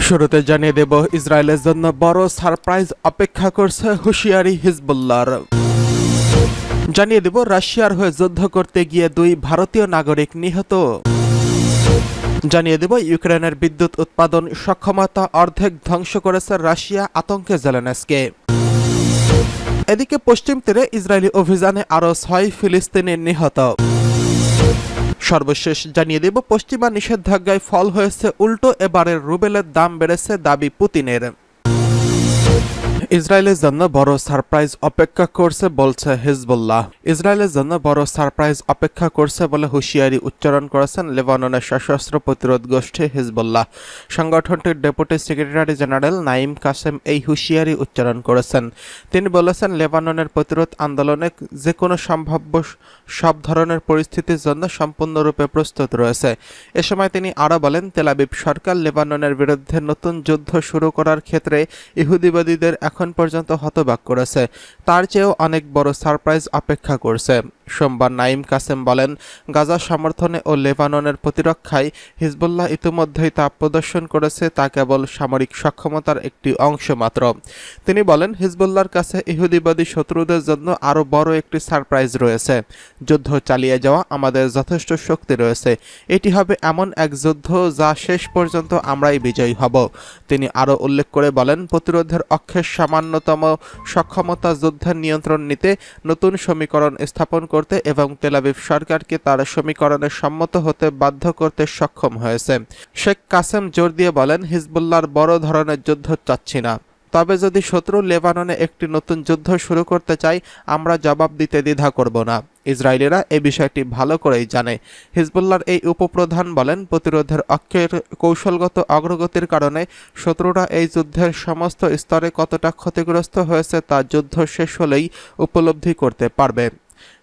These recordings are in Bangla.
শুরুতে জানিয়ে দেব, ইসরায়েলের জন্য বড় সারপ্রাইজ অপেক্ষা করছে, হুঁশিয়ারি হিজবুল্লাহর। জানিয়ে দেব, রাশিয়ার হয়ে যুদ্ধ করতে গিয়ে 2 ভারতীয় নাগরিক নিহত। জানিয়ে দেব, ইউক্রেনের বিদ্যুৎ উৎপাদন সক্ষমতা অর্ধেক ধ্বংস করেছে রাশিয়া, আতঙ্কে জেলেনস্কি। এদিকে পশ্চিম তীরে ইসরায়েলি অভিযানে আরও 6 ফিলিস্তিনি নিহত। সর্বশেষ জানিয়ে দেব, পশ্চিমা নিষেধাজ্ঞায় ফল হয়েছে উল্টো, এবারের রুবেলের দাম বেড়েছে, দাবি পুতিনের। ইসরায়েলের জন্য বড় সারপ্রাইজ অপেক্ষা করছে বলছে হিজবুল্লাহ। ইসরায়েলের জন্য বড় সারপ্রাইজ অপেক্ষা করছে বলে হুঁশিয়ারি উচ্চারণ করেছেন লেবাননের সশস্ত্র প্রতিরোধ গোষ্ঠী হিজবুল্লাহ। সংগঠনটির deputy secretary general Naim Qassem এই হুঁশিয়ারি উচ্চারণ করেছেন। তিনি বলেছেন, লেবাননের প্রতিরোধ আন্দোলনে যে কোনো সম্ভাব্য সব ধরনের পরিস্থিতির জন্য সম্পূর্ণরূপে প্রস্তুত রয়েছে। এ সময় তিনি আরও বলেন, তেল আবিব সরকার লেবাননের বিরুদ্ধে নতুন যুদ্ধ শুরু করার ক্ষেত্রে ইহুদিবাদীদের এখন পর্যন্ত হতবাক করেছে, তার চেয়েও অনেক বড় সারপ্রাইজ অপেক্ষা করছে। সোমবার নাইম কাসেম বলেন, গাজা সমর্থনে ও লেবাননের প্রতিরক্ষায় হিজবুল্লাহ ইতিমধ্যেই তা প্রদর্শন করেছে, তা কেবল সামরিক সক্ষমতার একটি অংশ মাত্র। তিনি বলেন, হিজবুল্লাহর কাছে ইহুদিবাদী শত্রুদের জন্য আরও বড় একটি সারপ্রাইজ রয়েছে। যুদ্ধ চালিয়ে যাওয়া আমাদের যথেষ্ট শক্তি রয়েছে। এটি হবে এমন এক যুদ্ধ যা শেষ পর্যন্ত আমরাই বিজয়ী হব। তিনি আরও উল্লেখ করে বলেন, প্রতিরোধের অক্ষের সামান্যতম সক্ষমতা যুদ্ধের নিয়ন্ত্রণ নিতে, নতুন সমীকরণ স্থাপন করতে এবং তেল আবিব সরকারকে তার সমীকরণে সম্মত হতে বাধ্য করতে সক্ষম হয়েছে। শেখ কাসেম জোর দিয়ে বলেন, হিজবুল্লাহর বড় ধরনের যুদ্ধ চাচ্ছি না, তবে যদি শত্রু লেবাননে একটি নতুন যুদ্ধ শুরু করতে চায়, আমরা জবাব দিতে দ্বিধা করব না। ইসরায়েলিরা এই বিষয়টি ভালো করেই জানে। হিজবুল্লাহর এই উপপ্রধান বলেন, প্রতিরোধের অক্ষের কৌশলগত অগ্রগতির কারণে শত্রুরা এই যুদ্ধের সমস্ত স্তরে কতটা ক্ষতিগ্রস্ত হয়েছে তা যুদ্ধ শেষ হলেই উপলব্ধি করতে পারবে।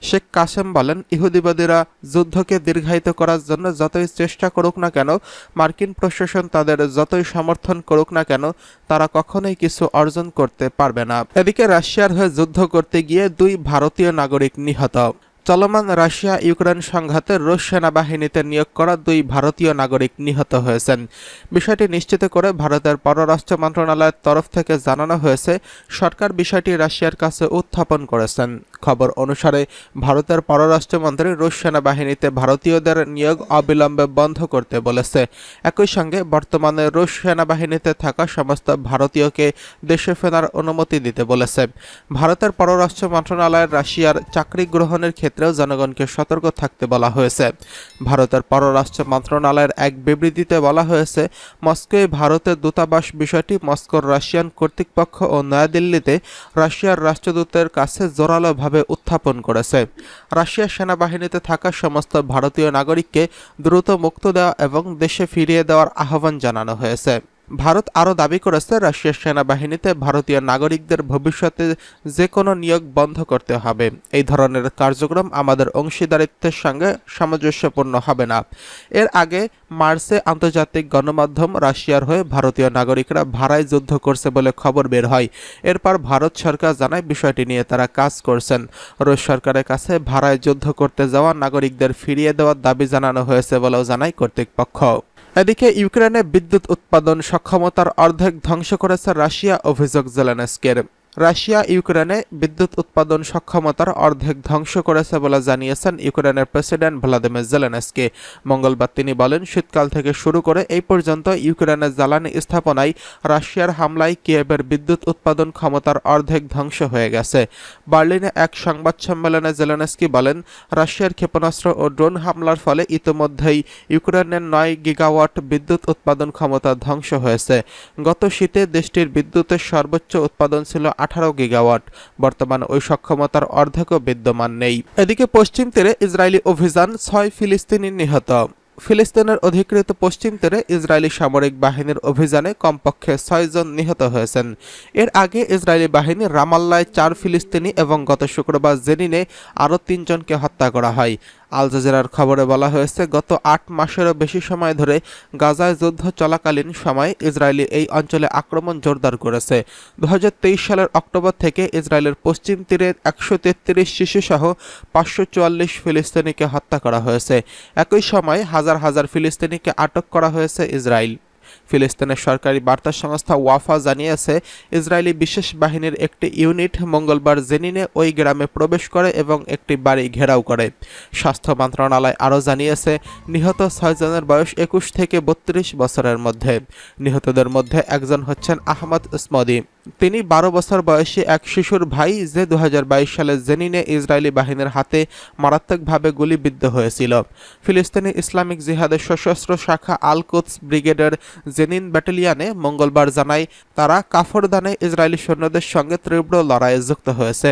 শেখ কাসেম বলেন, ইহুদিবাদীরা যুদ্ধকে দীর্ঘায়িত করার জন্য যতই চেষ্টা করুক না কেন, মার্কিন প্রশাসন তাদের যতই সমর্থন করুক না কেন, তারা কখনোই কিছু অর্জন করতে পারবে না। এদিকে রাশিয়ার হয়ে যুদ্ধ করতে গিয়ে 2 ভারতীয় নাগরিক নিহত। চলমান রাশিয়া ইউক্রেন সংঘাতে রুশ সেনাবাহিনীতে নিয়োগ করা 2 ভারতীয় নাগরিক নিহত হয়েছেন। বিষয়টি নিশ্চিত করে ভারতের পররাষ্ট্র মন্ত্রণালয়ের তরফ থেকে জানানো হয়েছে, সরকার বিষয়টি রাশিয়ার কাছে উত্থাপন করেছেন। খবর অনুসারে ভারতের পররাষ্ট্রমন্ত্রী রুশ সেনাবাহিনীতে ভারতীয়দের নিয়োগ অবিলম্বে বন্ধ করতে বলেছে। একই সঙ্গে বর্তমানে রুশ সেনাবাহিনীতে থাকা সমস্ত ভারতীয়কে দেশে ফেরার অনুমতি দিতে বলেছে। ভারতের পররাষ্ট্র মন্ত্রণালয়ের রাশিয়ার চাকরি গ্রহণের ক্ষেত্রেও জনগণকে সতর্ক থাকতে বলা হয়েছে। ভারতের পররাষ্ট্র মন্ত্রণালয়ের এক বিবৃতিতে বলা হয়েছে, মস্কোয় ভারতের দূতাবাস বিষয়টি মস্কোর রাশিয়ান কর্তৃপক্ষ ও নয়াদিল্লিতে রাশিয়ার রাষ্ট্রদূতের কাছে জোরালোভাবে উত্থাপন করেছে। রাশিয়ার সেনাবাহিনীতে থাকা সমস্ত ভারতীয় নাগরিককে দ্রুত মুক্ত দেওয়া এবং দেশে ফিরিয়ে দেওয়ার আহ্বান জানানো হয়েছে। ভারত আরও দাবি করেছে, রাশিয়ার সেনাবাহিনীতে ভারতীয় নাগরিকদের ভবিষ্যতে যে কোনো নিয়োগ বন্ধ করতে হবে। এই ধরনের কার্যক্রম আমাদের অংশীদারিত্বের সঙ্গে সামঞ্জস্যপূর্ণ হবে না। এর আগে মার্চে আন্তর্জাতিক গণমাধ্যম রাশিয়ার হয়ে ভারতীয় নাগরিকরা ভাড়ায় যুদ্ধ করছে বলে খবর বের হয়। এরপর ভারত সরকার জানায়, বিষয়টি নিয়ে তারা কাজ করছেন। রুশ সরকারের কাছে ভাড়ায় যুদ্ধ করতে যাওয়া নাগরিকদের ফিরিয়ে দেওয়ার দাবি জানানো হয়েছে বলেও জানায় কর্তৃপক্ষ। এদিকে ইউক্রেনে বিদ্যুৎ উৎপাদন সক্ষমতার অর্ধেক ধ্বংস করেছে রাশিয়া, অভিযোগ জেলেনস্কির। রাশিয়া ইউক্রেনে বিদ্যুৎ উৎপাদন সক্ষমতার অর্ধেক ধ্বংস করেছে বলে জানিয়েছেন ইউক্রেনের প্রেসিডেন্ট ভ্লাদিমির জেলেনস্কি। মঙ্গলবার তিনি বলেন, শীতকাল থেকে শুরু করে এই পর্যন্ত ইউক্রেনের জ্বালানি স্থাপনায় রাশিয়ার হামলায় কিয়েভের বিদ্যুৎ উৎপাদন ক্ষমতার অর্ধেক ধ্বংস হয়ে গেছে। বার্লিনে এক সংবাদ সম্মেলনে জেলেনস্কি বলেন, রাশিয়ার ক্ষেপণাস্ত্র ও ড্রোন হামলার ফলে ইতিমধ্যেই ইউক্রেনের 9 গিগাওয়াট বিদ্যুৎ উৎপাদন ক্ষমতা ধ্বংস হয়েছে। গত শীতে দেশটির বিদ্যুতের সর্বোচ্চ উৎপাদন ছিল 18 গিগাওয়াট। বর্তমানে ওই সক্ষমতার অর্ধেকও বিদ্যমান নেই। এদিকে পশ্চিম তীরে ইসরায়েলি অভিযান, 6 ফিলিস্তিনি নিহত। ফিলিস্তিনের অধিকৃত পশ্চিম তীরে ইসরায়েলি সামরিক বাহিনীর অভিযানে কমপক্ষে 6 জন নিহত হয়েছেন। এর আগে ইসরায়েলি বাহিনী রামাল্লায় 4 ফিলিস্তিনি এবং গত শুক্রবার জেনিনে আরও 3 জনকে হত্যা করা হয়। আল জাজিরার খবরে বলা হয়েছে, গত ৮ মাসেরও বেশি সময় ধরে গাজায় যুদ্ধ চলাকালীন সময় ইসরায়েলি এই অঞ্চলে আক্রমণ জোরদার করেছে। ২০২৩ সালের অক্টোবর থেকে ইসরায়েলের পশ্চিম তীরে ১৩৩ শিশুসহ ৫৪৪ ফিলিস্তিনিকে হত্যা করা হয়েছে। একই সময় হাজার হাজার ফিলিস্তিনিকে আটক করা হয়েছে ইসরায়েল। ফিলিস্তিনের সরকারি বার্তা সংস্থা ওয়াফা জানিয়েছে, ইসরায়েলি বিশেষ বাহিনীর একটি ইউনিট মঙ্গলবার জেনিনে ওই গ্রামে প্রবেশ করে এবং একটি বাড়ি ঘেরাও করে। স্বাস্থ্য মন্ত্রণালয় আরও জানিয়েছে, নিহত ৬ জনের বয়স ২১ থেকে ৩২ বছরের মধ্যে। নিহতদের মধ্যে একজন হচ্ছেন আহমদ ইসমদি। তিনি ১২ বছর বয়সী এক শিশুর ভাই, যে ২০২২ সালে জেনিনে ইসরায়েলি বাহিনীর হাতে মারাত্মকভাবে গুলিবিদ্ধ হয়েছিল। ফিলিস্তিনি ইসলামিক জিহাদের সশস্ত্র শাখা আল কুদস ব্রিগেডের জেনিন ব্যাটালিয়নে মঙ্গলবার জানায়, তারা কাফরদানে ইসরায়েলি সৈন্যদের সঙ্গে তীব্র লড়াইয়ে যুক্ত হয়েছে।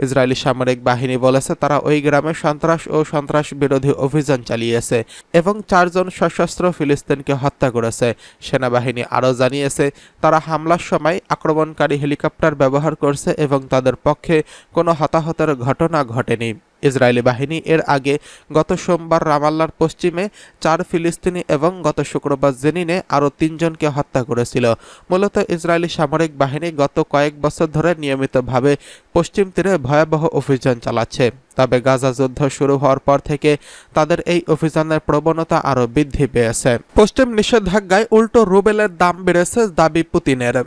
ইসরায়েলি সামরিক বাহিনী বলেছে, তারা ওই গ্রামে সন্ত্রাস ও সন্ত্রাস বিরোধী অভিযান চালিয়েছে এবং ৪ জন সশস্ত্র ফিলিস্তিনকে হত্যা করেছে। সেনাবাহিনী আরও জানিয়েছে, তারা হামলার সময় আক্রমণকারী হেলিকপ্টার ব্যবহার করছে এবং তাদের পক্ষে কোনো হতাহতের ঘটনা ঘটেনি। ইসরায়েলি বাহিনী এর আগে গত সোমবার রামাল্লার পশ্চিমে ৪ ফিলিস্তিনি এবং গত শুক্রবার জেনিনে আরও ৩ জনকে হত্যা করেছিল। মূলত ইসরায়েলি সামরিক বাহিনী গত কয়েক বছর ধরে নিয়মিতভাবে পশ্চিম তীরে ভয়াবহ অভিযান চালাচ্ছে। তবে গাজা যুদ্ধ শুরু হওয়ার পর থেকে তাদের এই অভিযানের প্রবণতা আরও বৃদ্ধি পেয়েছে। পশ্চিম নিষেধাজ্ঞায় উল্টো রুবেলের দাম বেড়েছে দাবি পুতিনের।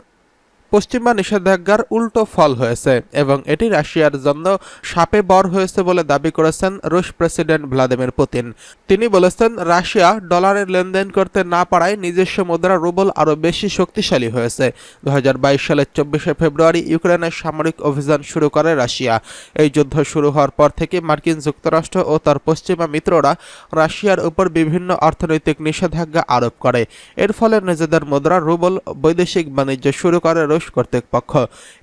পশ্চিমা নিষেধাজ্ঞার উল্টো ফল হয়েছে এবং এটি রাশিয়ার জন্য শাপে বর হয়েছে বলে দাবি করেছেন রুশ প্রেসিডেন্ট ভ্লাদিমির পুতিন। তিনি বলেছেন, রাশিয়া ডলারের লেনদেন করতে না পারায় নিজস্ব মুদ্রা রুবল আরও বেশি শক্তিশালী হয়েছে। ২০২২ সালের ২৪শে ফেব্রুয়ারি ইউক্রেনের সামরিক অভিযান শুরু করে রাশিয়া। এই যুদ্ধ শুরু হওয়ার পর থেকে মার্কিন যুক্তরাষ্ট্র ও তার পশ্চিমা মিত্ররা রাশিয়ার উপর বিভিন্ন অর্থনৈতিক নিষেধাজ্ঞা আরোপ করে। এর ফলে নিজেদের মুদ্রা রুবল বৈদেশিক বাণিজ্য শুরু করে রুশ কর্তৃপক্ষ।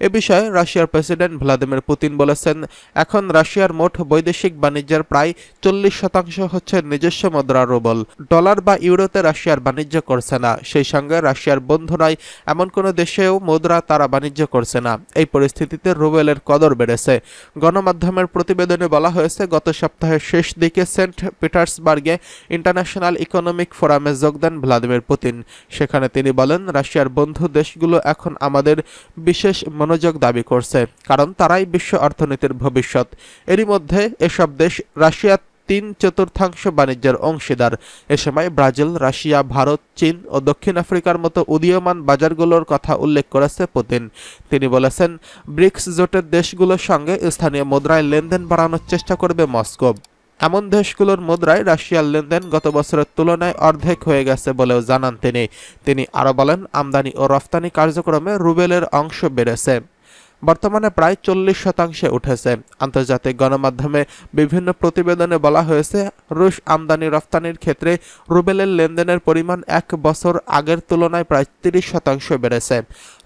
এ বিষয়ে রাশিয়ার প্রেসিডেন্ট ভ্লাদিমির পুতিন বলেছেন, এখন রাশিয়ার মোট বৈদেশিক বাণিজ্যের প্রায় ৪০% হচ্ছে নিজস্ব মুদ্রা রুবল। ডলার বা ইউরোতে রাশিয়ার বাণিজ্য করছে না। সেই সঙ্গে রাশিয়ার বন্ধু নয় এমন কোনো দেশেও মুদ্রা তারা বাণিজ্য করছে না। এই পরিস্থিতিতে রুবেলের কদর বেড়েছে। গণমাধ্যমের প্রতিবেদনে বলা হয়েছে, গত সপ্তাহের শেষ দিকে সেন্ট পিটার্সবার্গে ইন্টারন্যাশনাল ইকোনমিক ফোরামে যোগ দেন ভ্লাদিমির পুতিন। সেখানে তিনি বলেন, রাশিয়ার বন্ধু দেশগুলো এখন আমাদের বিশেষ মনোযোগ দাবি করছে, কারণ তারাই বিশ্ব অর্থনীতির ভবিষ্যৎ। এরই মধ্যে এসব দেশ রাশিয়া ৩/৪ বাণিজ্যের অংশীদার। এ সময় ব্রাজিল, রাশিয়া, ভারত, চীন ও দক্ষিণ আফ্রিকার মতো উদীয়মান বাজারগুলোর কথা উল্লেখ করেছে পুতিন। তিনি বলেছেন, ব্রিক্স জোটের দেশগুলোর সঙ্গে স্থানীয় মুদ্রায় লেনদেন বাড়ানোর চেষ্টা করবে মস্কো। এমন দেশগুলোর মুদ্রায় রাশিয়ার লেনদেন গত বছরের তুলনায় অর্ধেক হয়ে গেছে বলেও জানান তিনি আরও বলেন, আমদানি ও রফতানি কার্যক্রমে রুবেলের অংশ বেড়েছে। বর্তমানে প্রায় ৪০% উঠেছে। আন্তর্জাতিক গণমাধ্যমে বিভিন্ন প্রতিবেদনে বলা হয়েছে, রুশ আমদানি রফতানির ক্ষেত্রে রুবেলের লেনদেনের পরিমাণ ১ বছর আগের তুলনায় প্রায় ৩০% বেড়েছে।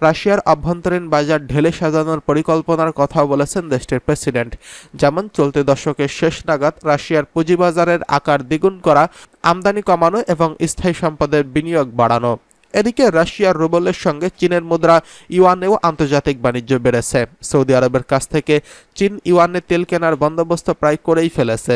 রাশিয়ার অভ্যন্তরীণ বাজার ঢেলে সাজানোর পরিকল্পনার কথাও বলেছেন দেশটির প্রেসিডেন্ট। যেমন চলতি দশকের শেষ নাগাদ রাশিয়ার পুঁজিবাজারের আকার দ্বিগুণ করা, আমদানি কমানো এবং স্থায়ী সম্পদের বিনিয়োগ বাড়ানো। এদিকে রাশিয়ার রুবলের সঙ্গে চীনের মুদ্রা ইউয়ানেও আন্তর্জাতিক বাণিজ্য বেড়েছে। সৌদি আরবের কাছ থেকে চীন ইউয়ানে তেল কেনার বন্দোবস্ত প্রায় করেই ফেলেছে।